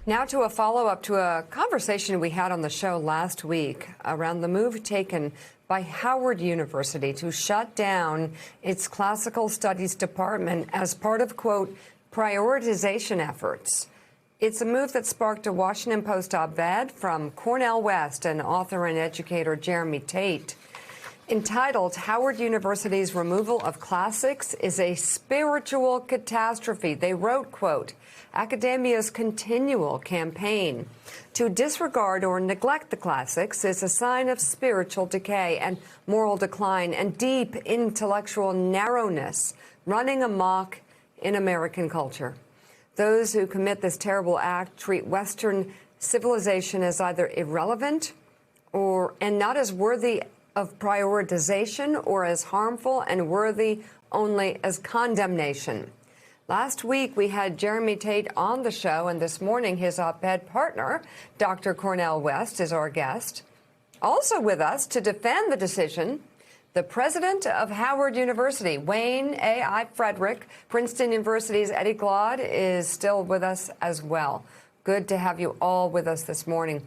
Now to a follow-up to a conversation we had on the show last week around the move taken by Howard University to shut down its classical studies department as part of, quote, prioritization efforts. It's a move that sparked a Washington Post op-ed from Cornel West and author and educator Jeremy Tate, entitled Howard University's Removal of Classics is a Spiritual Catastrophe. They wrote, quote, academia's continual campaign to disregard or neglect the classics is a sign of spiritual decay and moral decline and deep intellectual narrowness running amok in American culture. Those who commit this terrible act treat Western civilization as either irrelevant and not as worthy of prioritization or as harmful and worthy only as condemnation. Last week, we had Jeremy Tate on the show, and this morning, his op-ed partner, Dr. Cornel West, is our guest. Also with us to defend the decision, the president of Howard University, Wayne A.I. Frederick. Princeton University's Eddie Glaude is still with us as well. Good to have you all with us this morning.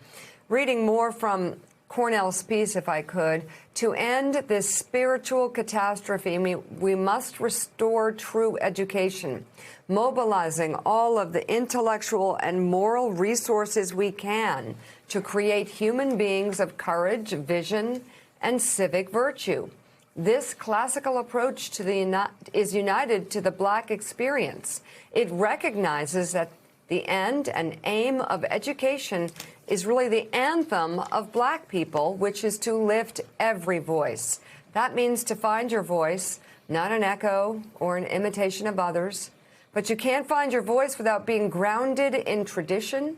Reading more from Cornel's piece, if I could. To end this spiritual catastrophe, we must restore true education, mobilizing all of the intellectual and moral resources we can to create human beings of courage, vision, and civic virtue. This classical approach to is united to the Black experience. It recognizes that the end and aim of education is really the anthem of Black people, which is to lift every voice. That means to find your voice, not an echo or an imitation of others. But you can't find your voice without being grounded in tradition,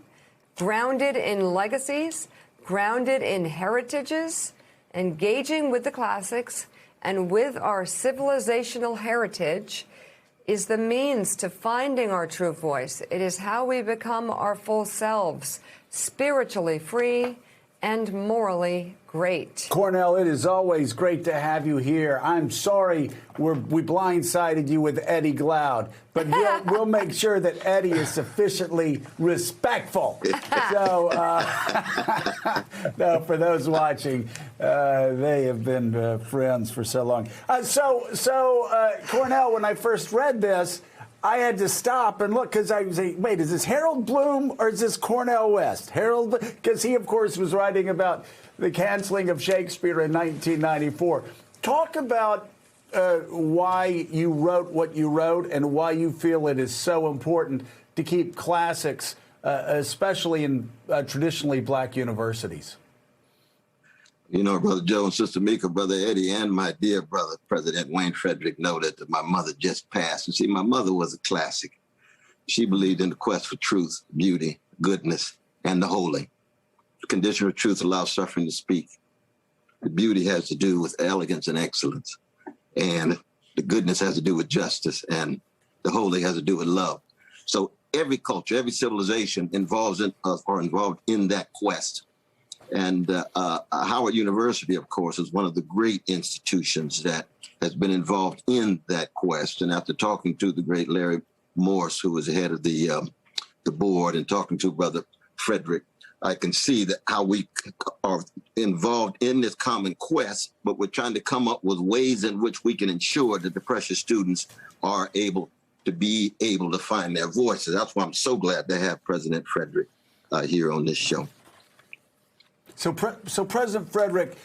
grounded in legacies, grounded in heritages, engaging with the classics, and with our civilizational heritage is the means to finding our true voice. It is how we become our full selves, spiritually free and morally great. Cornel, it is always great to have you here. I'm sorry we blindsided you with Eddie Glaude, but we'll make sure that Eddie is sufficiently respectful. So, no, for those watching, they have been friends for so long. Cornel, when I first read this, I had to stop and look because I was saying, wait, is this Harold Bloom or is this Cornel West? Harold, because he, of course, was writing about the canceling of Shakespeare in 1994. Talk about why you wrote what you wrote and why you feel it is so important to keep classics, especially in traditionally Black universities. You know, Brother Joe and Sister Mika, Brother Eddie, and my dear brother, President Wayne Frederick, know that my mother just passed. And see, my mother was a classic. She believed in the quest for truth, beauty, goodness, and the holy. The condition of truth allows suffering to speak. The beauty has to do with elegance and excellence. And the goodness has to do with justice. And the holy has to do with love. So every culture, every civilization involved in that quest. And Howard University, of course, is one of the great institutions that has been involved in that quest. And after talking to the great Larry Morse, who was the head of the board, and talking to Brother Frederick, I can see that how we are involved in this common quest, but we're trying to come up with ways in which we can ensure that the precious students are able to find their voices. That's why I'm so glad to have President Frederick here on this show. So President Frederick,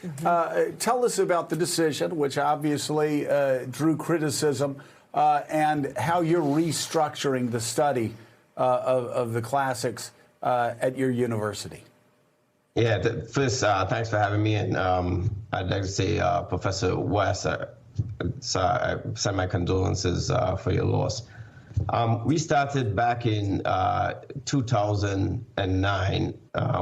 tell us about the decision, which obviously drew criticism, and how you're restructuring the study of the classics at your university. Yeah, first, thanks for having me. And I'd like to say, Professor West, I send my condolences for your loss. We started back in 2009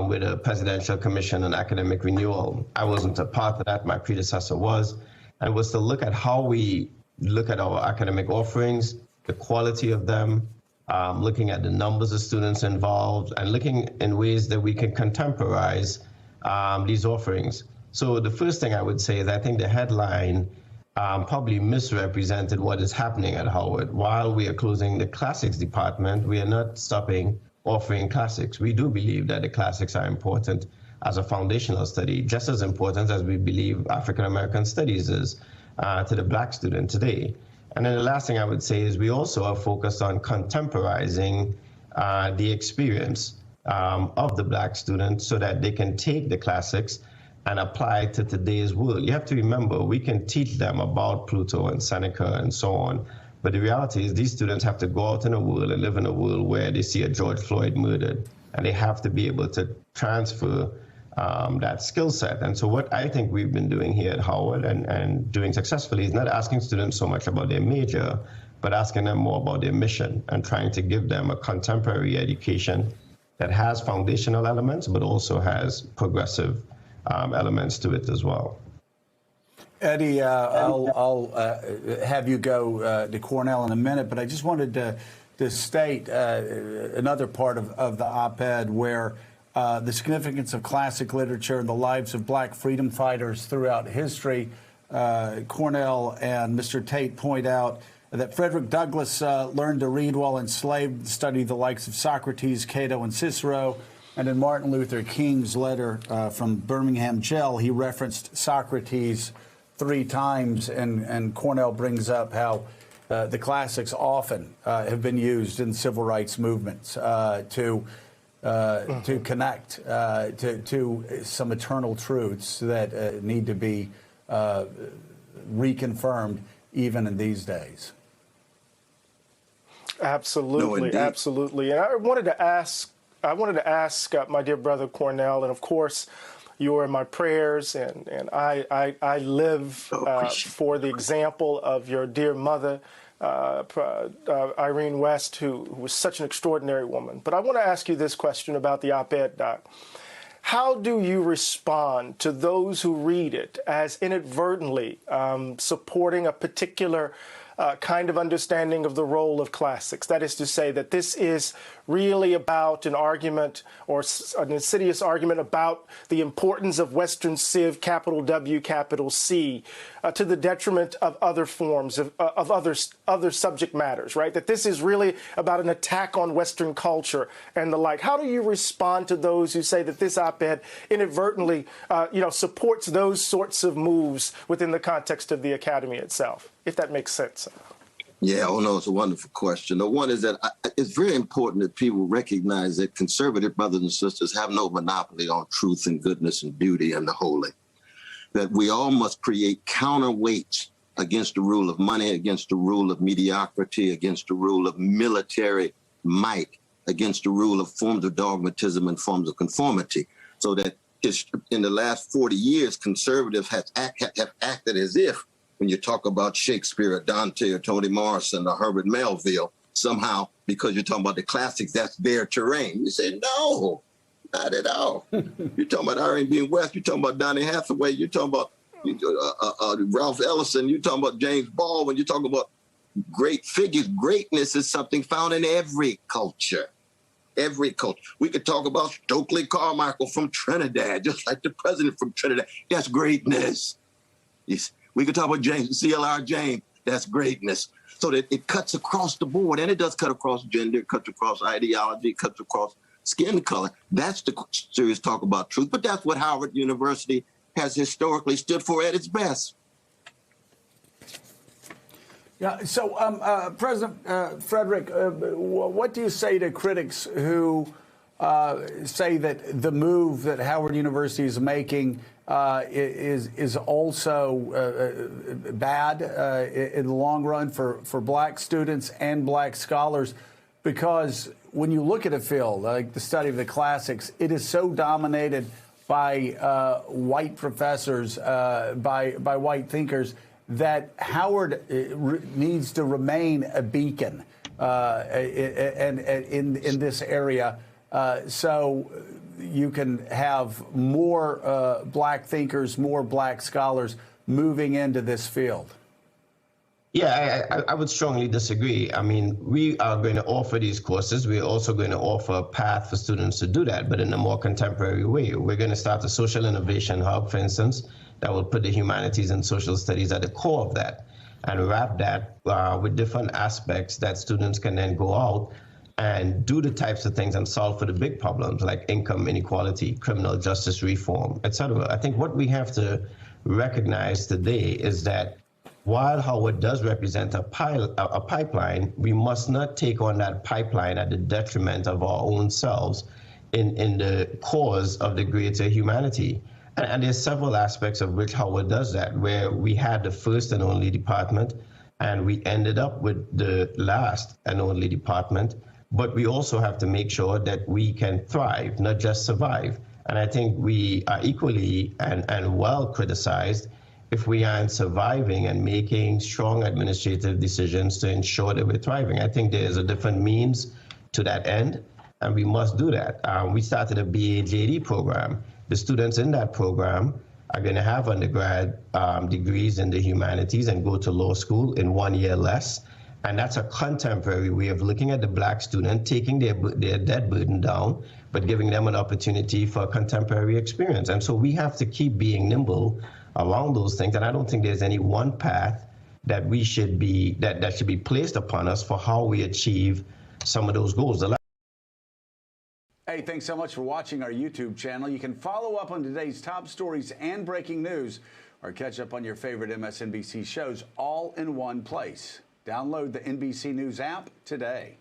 with a Presidential Commission on Academic Renewal. I wasn't a part of that, my predecessor was, and was to look at how we look at our academic offerings, the quality of them, looking at the numbers of students involved, and looking in ways that we can contemporize these offerings. So the first thing I would say is I think the headline probably misrepresented what is happening at Howard. While we are closing the classics department, we are not stopping offering classics. We do believe that the classics are important as a foundational study, just as important as we believe African American studies is to the Black student today. And then the last thing I would say is we also are focused on contemporizing the experience of the Black student so that they can take the classics and apply it to today's world. You have to remember, we can teach them about Pluto and Seneca and so on, but the reality is these students have to go out in a world and live in a world where they see a George Floyd murdered, and they have to be able to transfer that skill set. And so what I think we've been doing here at Howard and doing successfully is not asking students so much about their major, but asking them more about their mission and trying to give them a contemporary education that has foundational elements, but also has progressive elements to it as well. Eddie, I'll have you go to Cornel in a minute, but I just wanted to state another part of the op-ed where the significance of classic literature and the lives of Black freedom fighters throughout history. Cornel and Mr. Tate point out that Frederick Douglass learned to read while enslaved, studied the likes of Socrates, Cato, and Cicero. And in Martin Luther King's letter from Birmingham jail, he referenced Socrates 3 times, and Cornel brings up how the classics often have been used in civil rights movements to connect to some eternal truths that need to be reconfirmed even in these days. Absolutely, No, absolutely. And I wanted to ask my dear brother Cornel, and of course, you are in my prayers, and I live for the example of your dear mother, Irene West, who was such an extraordinary woman. But I want to ask you this question about the op-ed, Doc. How do you respond to those who read it as inadvertently supporting a particular kind of understanding of the role of classics? That is to say that this is really about an argument or an insidious argument about the importance of Western Civ, capital W, capital C, to the detriment of other forms of other subject matters, right? That this is really about an attack on Western culture and the like. How do you respond to those who say that this op-ed inadvertently, supports those sorts of moves within the context of the academy itself, if that makes sense? Yeah, no, it's a wonderful question. The one is that it's very important that people recognize that conservative brothers and sisters have no monopoly on truth and goodness and beauty and the holy. That we all must create counterweights against the rule of money, against the rule of mediocrity, against the rule of military might, against the rule of forms of dogmatism and forms of conformity. So that in the last 40 years, conservatives have acted as if, when you talk about Shakespeare or Dante or Toni Morrison or Herbert Melville, somehow, because you're talking about the classics, that's their terrain. You say, no, not at all. You're talking about Irene Bean West, you're talking about Donny Hathaway, you're talking about Ralph Ellison, you're talking about James Baldwin, you're talking about great figures. Greatness is something found in every culture. Every culture. We could talk about Stokely Carmichael from Trinidad, just like the president from Trinidad. That's greatness. We could talk about C.L.R. James. That's greatness. So that it cuts across the board, and it does cut across gender, it cuts across ideology, it cuts across skin color. That's the serious talk about truth. But that's what Howard University has historically stood for at its best. Yeah. So, President Frederick, what do you say to critics who say that the move that Howard University is making is also bad in the long run for Black students and Black scholars? Because when you look at a field like the study of the classics, it is so dominated by white professors, by white thinkers, that Howard needs to remain a beacon and in this area, so you can have more Black thinkers, more Black scholars moving into this field. Yeah, I would strongly disagree. I mean, we are going to offer these courses. We're also going to offer a path for students to do that, but in a more contemporary way. We're going to start a social innovation hub, for instance, that will put the humanities and social studies at the core of that and wrap that with different aspects that students can then go out and do the types of things and solve for the big problems like income inequality, criminal justice reform, etc. I think what we have to recognize today is that while Howard does represent a pipeline, we must not take on that pipeline at the detriment of our own selves in the cause of the greater humanity. And there's several aspects of which Howard does that, where we had the first and only department, and we ended up with the last and only department. But we also have to make sure that we can thrive, not just survive. And I think we are equally and well criticized if we aren't surviving and making strong administrative decisions to ensure that we're thriving. I think there's a different means to that end, and we must do that. We started a BA-JD program. The students in that program are going to have undergrad degrees in the humanities and go to law school in 1 year less. And that's a contemporary way of looking at the Black student, taking their debt burden down, but giving them an opportunity for a contemporary experience. And so we have to keep being nimble around those things. And I don't think there's any one path that we should be, that should be placed upon us for how we achieve some of those goals. Hey, thanks so much for watching our YouTube channel. You can follow up on today's top stories and breaking news, or catch up on your favorite MSNBC shows all in one place. Download the NBC News app today.